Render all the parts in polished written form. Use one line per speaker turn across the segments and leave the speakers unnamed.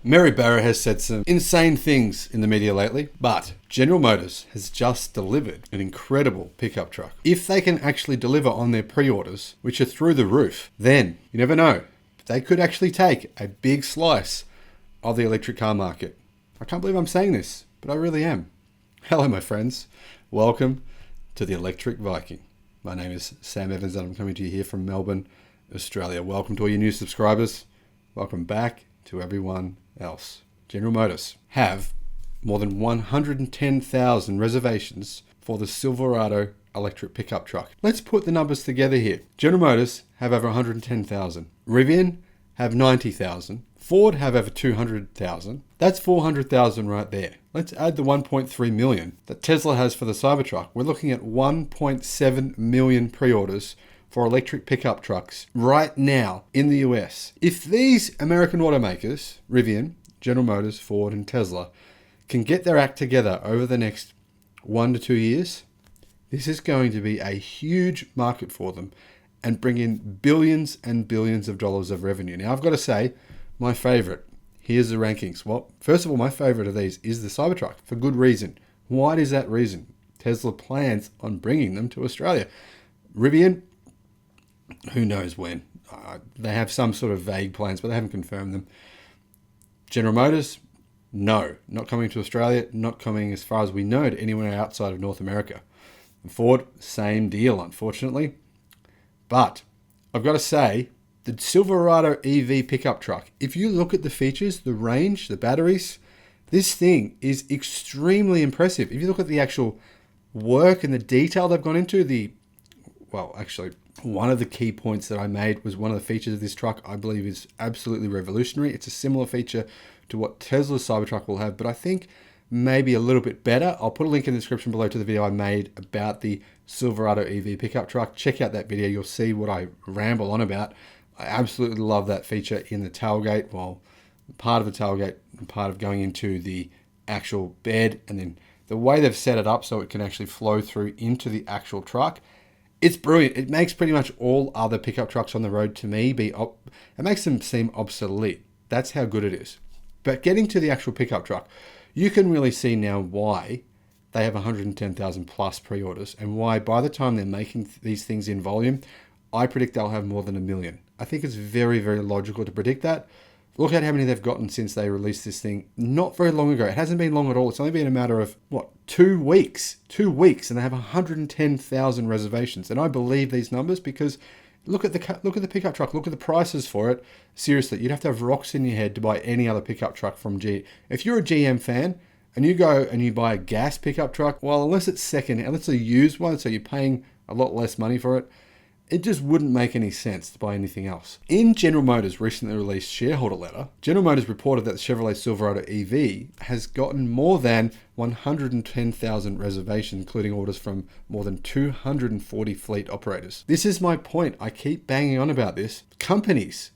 Mary Barra has said some insane things in the media lately, but General Motors has just delivered an incredible pickup truck. If they can actually deliver on their pre-orders, which are through the roof, then you never know, they could actually take a big slice of the electric car market. I can't believe I'm saying this, but I really am. Hello, my friends. Welcome to the Electric Viking. My name is Sam Evans and I'm coming to you here from Melbourne, Australia. Welcome to all your new subscribers. Welcome back to everyone else. General Motors have more than 110,000 reservations for the Silverado electric pickup truck. Let's put the numbers together here. General Motors have over 110,000. Rivian have 90,000. Ford have over 200,000. That's 400,000 right there. Let's add the 1.3 million that Tesla has for the Cybertruck. We're looking at 1.7 million pre-orders for electric pickup trucks right now in the US. If these American automakers, Rivian, General Motors, Ford, and Tesla, can get their act together over the next 1 to 2 years, this is going to be a huge market for them and bring in billions and billions of dollars of revenue. Now, I've got to say, my favorite, here's the rankings. Well, first of all, my favorite of these is the Cybertruck for good reason. Why is that reason? Tesla plans on bringing them to Australia. Rivian, who knows when? They have some sort of vague plans, but they haven't confirmed them. General Motors, no, not coming to Australia, not coming as far as we know to anywhere outside of North America. And Ford, same deal, unfortunately. But I've got to say, the Silverado EV pickup truck, if you look at the features, the range, the batteries, this thing is extremely impressive. If you look at the actual work and the detail they've gone into, one of the key points that I made was one of the features of this truck I believe is absolutely revolutionary. It's a similar feature to what Tesla's Cybertruck will have, but I think maybe a little bit better. I'll put a link in the description below to the video I made about the Silverado EV pickup truck. Check out that video. You'll see what I ramble on about. I absolutely love that feature in the tailgate. Well, part of the tailgate and part of going into the actual bed, and then the way they've set it up so it can actually flow through into the actual truck. It's brilliant. It makes pretty much all other pickup trucks on the road to me it makes them seem obsolete. That's how good it is. But getting to the actual pickup truck, you can really see now why they have 110,000 plus pre-orders and why by the time they're making these things in volume, I predict they'll have more than 1 million. I think it's very, very logical to predict that. Look at how many they've gotten since they released this thing not very long ago. It hasn't been long at all. It's only been a matter of, 2 weeks? 2 weeks, and they have 110,000 reservations. And I believe these numbers because look at the pickup truck. Look at the prices for it. Seriously, you'd have to have rocks in your head to buy any other pickup truck from GM. If you're a GM fan and you go and you buy a gas pickup truck, well, unless it's unless it's a used one, so you're paying a lot less money for it, it just wouldn't make any sense to buy anything else. In General Motors' recently released shareholder letter, General Motors reported that the Chevrolet Silverado EV has gotten more than 110,000 reservations, including orders from more than 240 fleet operators. This is my point. I keep banging on about this. Companies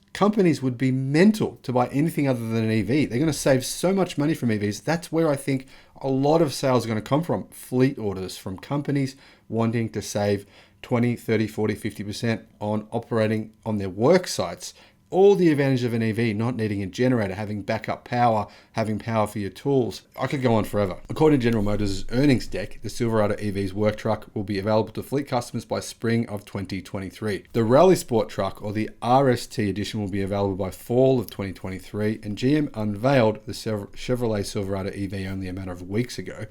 would be mental to buy anything other than an EV. They're going to save so much money from EVs. That's where I think a lot of sales are going to come from. Fleet orders from companies wanting to save 20, 30, 40, 50% on operating on their work sites. All the advantage of an EV, not needing a generator, having backup power, having power for your tools. I could go on forever. According to General Motors' earnings deck, the Silverado EV's work truck will be available to fleet customers by spring of 2023. The Rally Sport truck, or the RST edition, will be available by fall of 2023, and GM unveiled the Chevrolet Silverado EV only a matter of weeks ago,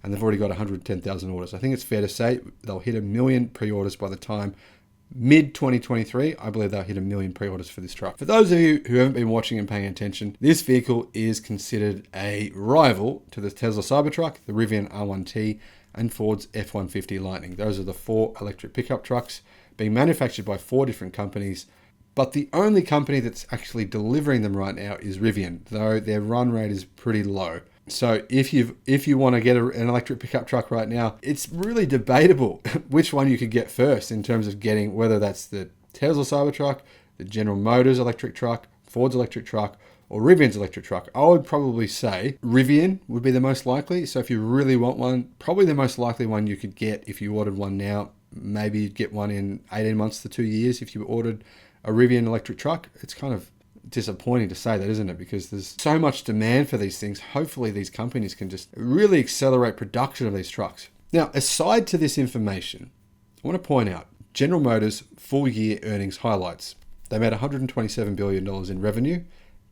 and they've already got 110,000 orders. I think it's fair to say they'll hit 1 million pre-orders by the time mid-2023. I believe they'll hit 1 million pre-orders for this truck. For those of you who haven't been watching and paying attention, this vehicle is considered a rival to the Tesla Cybertruck, the Rivian R1T, and Ford's F-150 Lightning. Those are the 4 electric pickup trucks being manufactured by 4 different companies. But the only company that's actually delivering them right now is Rivian, though their run rate is pretty low. So if you want to get an electric pickup truck right now, it's really debatable which one you could get first in terms of getting, whether that's the Tesla Cybertruck, the General Motors electric truck, Ford's electric truck, or Rivian's electric truck. I would probably say Rivian would be the most likely. So if you really want one, probably the most likely one you could get if you ordered one now. Maybe you'd get one in 18 months to 2 years if you ordered a Rivian electric truck. It's kind of disappointing to say that, isn't it? Because there's so much demand for these things. Hopefully these companies can just really accelerate production of these trucks. Now, aside to this information, I want to point out General Motors full year earnings highlights. They made $127 billion in revenue,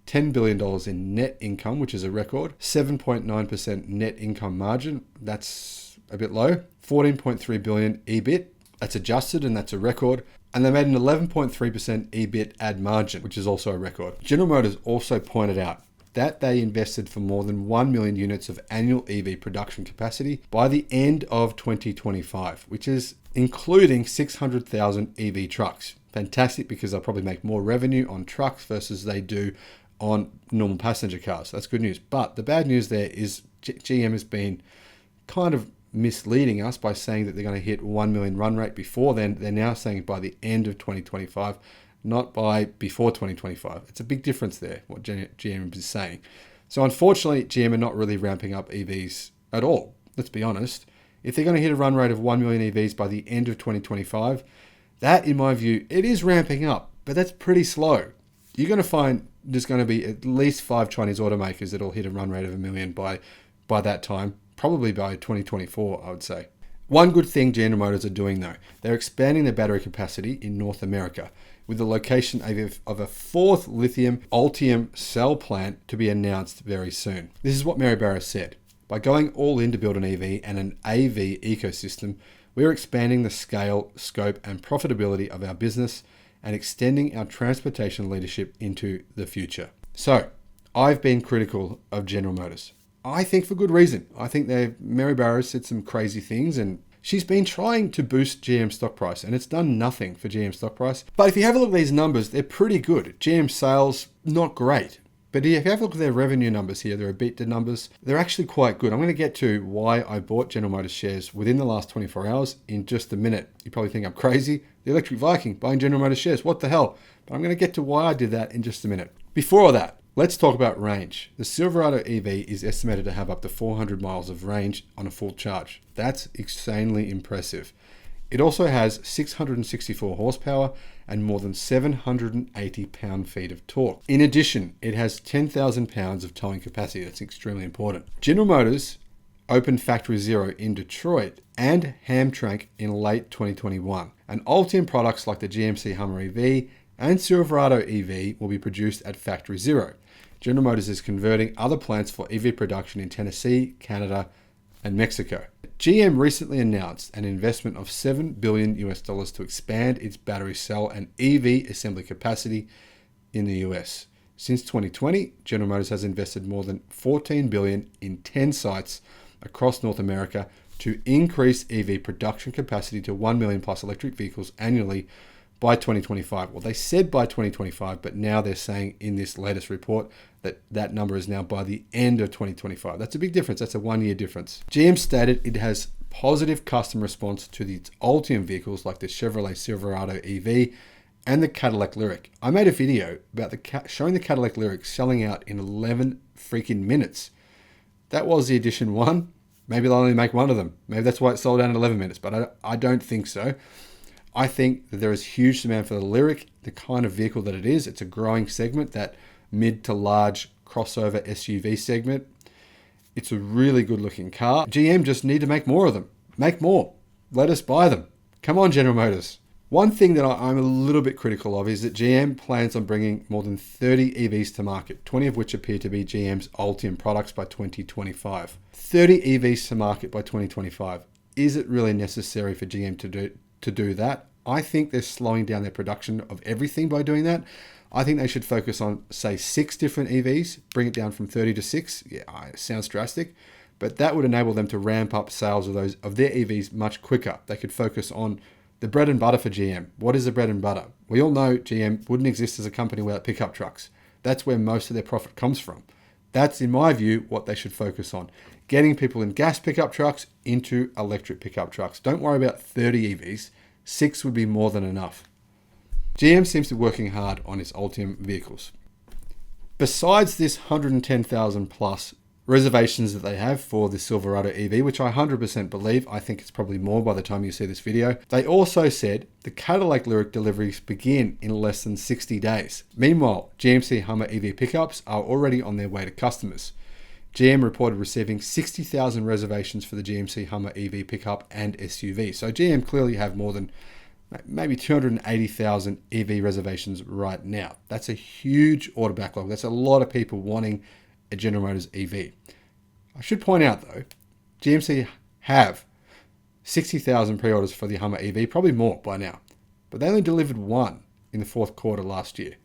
$10 billion in net income, which is a record, 7.9% net income margin, that's a bit low, 14.3 billion EBIT, that's adjusted and that's a record, and they made an 11.3% EBIT ad margin, which is also a record. General Motors also pointed out that they invested for more than 1 million units of annual EV production capacity by the end of 2025, which is including 600,000 EV trucks. Fantastic, because they'll probably make more revenue on trucks versus they do on normal passenger cars. That's good news. But the bad news there is GM has been kind of misleading us by saying that they're going to hit 1 million run rate before then. They're now saying by the end of 2025, not by before 2025. It's a big difference there, what GM is saying. So unfortunately, GM are not really ramping up EVs at all. Let's be honest. If they're going to hit a run rate of 1 million EVs by the end of 2025, that, in my view, it is ramping up, but that's pretty slow. You're going to find there's going to be at least 5 Chinese automakers that'll hit a run rate of 1 million by that time, probably by 2024, I would say. One good thing General Motors are doing, though, they're expanding their battery capacity in North America with the location of a 4th lithium Ultium cell plant to be announced very soon. This is what Mary Barra said. By going all in to build an EV and an AV ecosystem, we are expanding the scale, scope, and profitability of our business and extending our transportation leadership into the future. So, I've been critical of General Motors. I think for good reason. I think Mary Barra said some crazy things, and she's been trying to boost GM stock price, and it's done nothing for GM stock price. But if you have a look at these numbers, they're pretty good. GM sales, not great. But if you have a look at their revenue numbers here, their EBITDA numbers, they're actually quite good. I'm going to get to why I bought General Motors shares within the last 24 hours in just a minute. You probably think I'm crazy. The electric Viking, buying General Motors shares, what the hell? But I'm going to get to why I did that in just a minute. Before all that, let's talk about range. The Silverado EV is estimated to have up to 400 miles of range on a full charge. That's insanely impressive. It also has 664 horsepower and more than 780 pound-feet of torque. In addition, it has 10,000 pounds of towing capacity. That's extremely important. General Motors opened Factory Zero in Detroit and Hamtramck in late 2021. And Ultium products like the GMC Hummer EV and Silverado EV will be produced at Factory Zero. General Motors is converting other plants for EV production in Tennessee, Canada, and Mexico. GM recently announced an investment of $7 billion to expand its battery cell and EV assembly capacity in the US. Since 2020, General Motors has invested more than $14 billion in 10 sites across North America to increase EV production capacity to 1 million plus electric vehicles annually by 2025. Well, they said by 2025, but now they're saying in this latest report that that number is now by the end of 2025. That's a big difference. That's a 1 year difference. GM stated it has positive customer response to its Ultium vehicles like the Chevrolet Silverado EV and the Cadillac Lyriq. I made a video about showing the Cadillac Lyriq selling out in 11 freaking minutes. That was the edition 1. Maybe they'll only make one of them. Maybe that's why it sold out in 11 minutes, but I don't think so. I think that there is huge demand for the Lyriq, the kind of vehicle that it is. It's a growing segment, that mid to large crossover SUV segment. It's a really good looking car. GM just need to make more of them. Make more. Let us buy them. Come on, General Motors. One thing that I'm a little bit critical of is that GM plans on bringing more than 30 EVs to market, 20 of which appear to be GM's Ultium products by 2025. 30 EVs to market by 2025. Is it really necessary for GM to do that? I think they're slowing down their production of everything by doing that. I think they should focus on, say, 6 different EVs, bring it down from 30 to 6. Yeah, it sounds drastic, but that would enable them to ramp up sales of their EVs much quicker. They could focus on the bread and butter for GM. What is the bread and butter? We all know GM wouldn't exist as a company without pickup trucks. That's where most of their profit comes from. That's, in my view, what they should focus on. Getting people in gas pickup trucks into electric pickup trucks. Don't worry about 30 EVs. 6 would be more than enough. GM seems to be working hard on its Ultium vehicles. Besides this 110,000 plus reservations that they have for the Silverado EV, which I 100% believe. I think it's probably more by the time you see this video. They also said the Cadillac Lyriq deliveries begin in less than 60 days. Meanwhile, GMC Hummer EV pickups are already on their way to customers. GM reported receiving 60,000 reservations for the GMC Hummer EV pickup and SUV. So GM clearly have more than maybe 280,000 EV reservations right now. That's a huge order backlog. That's a lot of people wanting a General Motors EV. I should point out though, GMC have 60,000 pre-orders for the Hummer EV, probably more by now, but they only delivered one in the fourth quarter last year.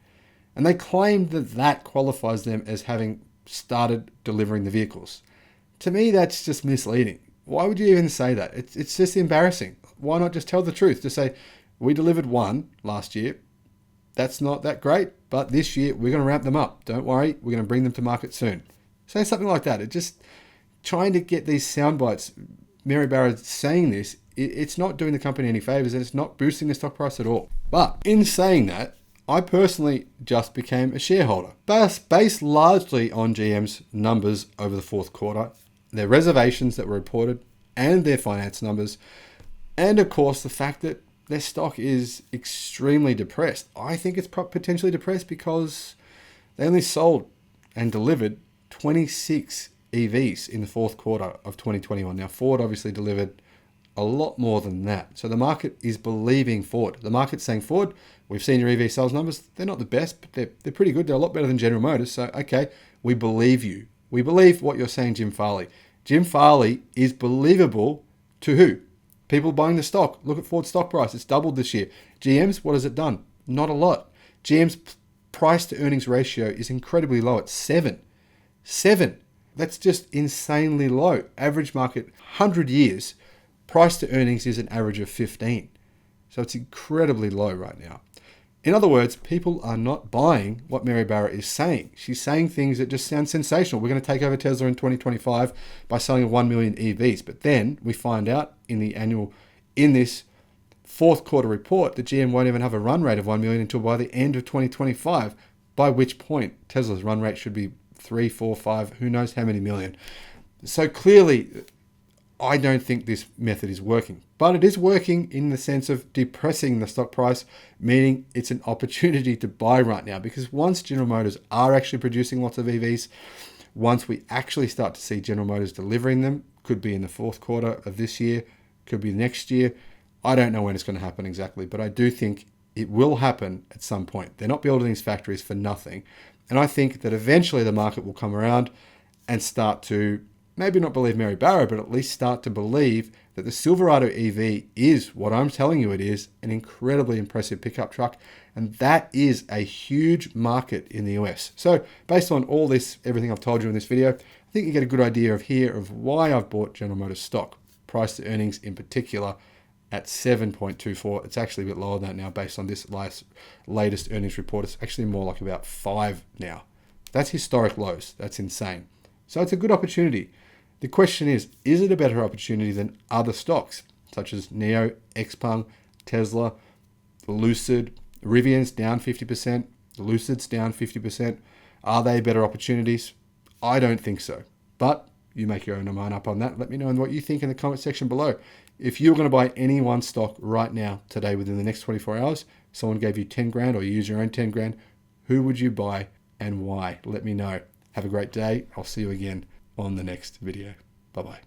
And they claimed that that qualifies them as having started delivering the vehicles. To me, that's just misleading. Why would you even say that? It's just embarrassing. Why not just tell the truth? Just say, we delivered one last year. That's not that great, but this year we're going to ramp them up. Don't worry, we're going to bring them to market soon. Say something like that. It just trying to get these sound bites. Mary Barra saying this, it's not doing the company any favors, and it's not boosting the stock price at all. But in saying that, I personally just became a shareholder, based largely on GM's numbers over the fourth quarter, their reservations that were reported, and their finance numbers, and of course the fact that their stock is extremely depressed. I think it's potentially depressed because they only sold and delivered 26 EVs in the fourth quarter of 2021. Now, Ford obviously delivered a lot more than that. So the market is believing Ford. The market's saying, Ford, we've seen your EV sales numbers. They're not the best, but they're pretty good. They're a lot better than General Motors. So, okay, we believe you. We believe what you're saying, Jim Farley. Jim Farley is believable to who? People buying the stock. Look at Ford's stock price. It's doubled this year. GM's, what has it done? Not a lot. GM's price to earnings ratio is incredibly low at 7. 7. That's just insanely low. Average market, 100 years, price to earnings is an average of 15. So it's incredibly low right now. In other words, people are not buying what Mary Barra is saying. She's saying things that just sound sensational. We're going to take over Tesla in 2025 by selling 1 million EVs. But then we find out in this fourth quarter report that GM won't even have a run rate of 1 million until by the end of 2025, by which point Tesla's run rate should be 3, 4, 5, who knows how many million. So clearly, I don't think this method is working, but it is working in the sense of depressing the stock price, meaning it's an opportunity to buy right now, because once General Motors are actually producing lots of EVs, once we actually start to see General Motors delivering them, could be in the fourth quarter of this year, could be next year. I don't know when it's going to happen exactly, but I do think it will happen at some point. They're not building these factories for nothing. And I think that eventually the market will come around and start to maybe not believe Mary Barra, but at least start to believe that the Silverado EV is what I'm telling you it is, an incredibly impressive pickup truck. And that is a huge market in the US. So based on all this, everything I've told you in this video, I think you get a good idea of why I've bought General Motors stock. Price to earnings in particular at 7.24. It's actually a bit lower than that now based on this latest earnings report. It's actually more like about 5 now. That's historic lows. That's insane. So it's a good opportunity. The question is it a better opportunity than other stocks, such as NIO, Xpeng, Tesla, Lucid, Rivian's down 50%, Lucid's down 50%. Are they better opportunities? I don't think so. But you make your own mind up on that. Let me know what you think in the comment section below. If you're going to buy any one stock right now, today, within the next 24 hours, someone gave you 10 grand or you use your own 10 grand, who would you buy and why? Let me know. Have a great day. I'll see you again on the next video. Bye-bye.